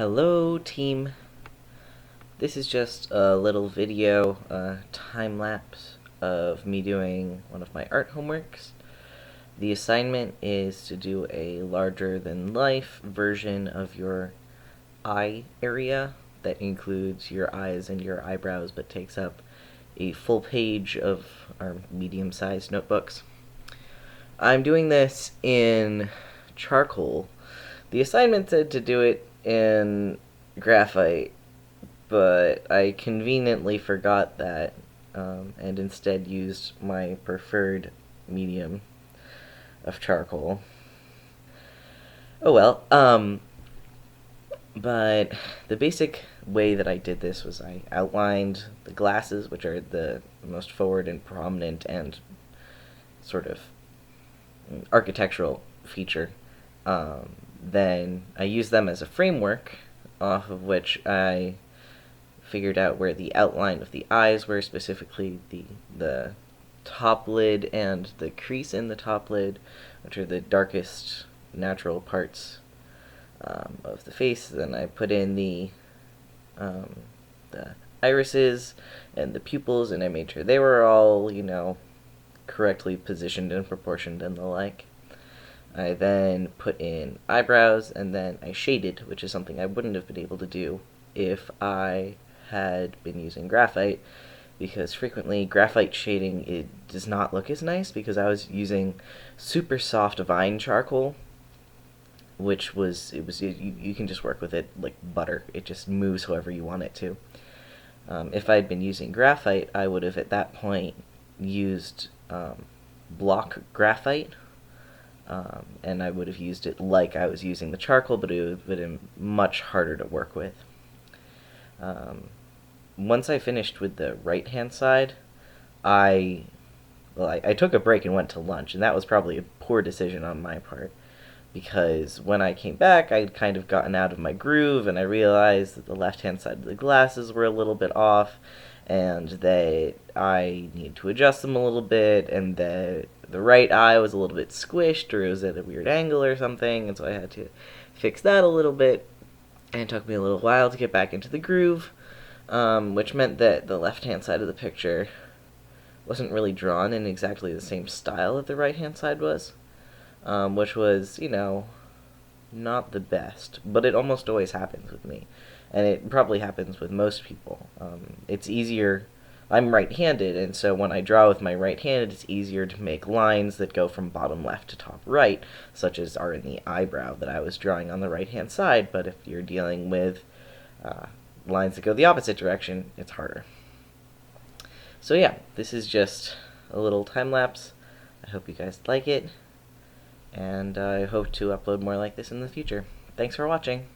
Hello team, this is just a little video, time-lapse of me doing one of my art homeworks. The assignment is to do a larger-than-life version of your eye area that includes your eyes and your eyebrows but takes up a full page of our medium-sized notebooks. I'm doing this in charcoal. The assignment said to do it in graphite, but I conveniently forgot that and instead used my preferred medium of charcoal. Oh well, but the basic way that I did this was I outlined the glasses, which are the most forward and prominent and sort of architectural feature. Then I used them as a framework off of which I figured out where the outline of the eyes were, specifically the top lid and the crease in the top lid, which are the darkest natural parts of the face. Then I put in the irises and the pupils, and I made sure they were all, correctly positioned and proportioned and the like. I then put in eyebrows, and then I shaded, which is something I wouldn't have been able to do if I had been using graphite, because frequently graphite shading, it does not look as nice, because I was using super soft vine charcoal, which you can just work with it like butter. It just moves however you want it to. If I had been using graphite, I would have at that point used block graphite, and I would have used it like I was using the charcoal, but it would have been much harder to work with. Once I finished with the right-hand side, I took a break and went to lunch, and that was probably a poor decision on my part, because when I came back, I'd kind of gotten out of my groove, and I realized that the left-hand side of the glasses were a little bit off, and that I needed to adjust them a little bit, and that the right eye was a little bit squished, or it was at a weird angle or something, and so I had to fix that a little bit, and it took me a little while to get back into the groove, which meant that the left-hand side of the picture wasn't really drawn in exactly the same style that the right-hand side was, which was, not the best, but it almost always happens with me, and it probably happens with most people. It's easier. I'm right-handed, and so when I draw with my right hand, it's easier to make lines that go from bottom left to top right, such as are in the eyebrow that I was drawing on the right-hand side, but if you're dealing with lines that go the opposite direction, it's harder. So yeah, this is just a little time-lapse. I hope you guys like it, and I hope to upload more like this in the future. Thanks for watching.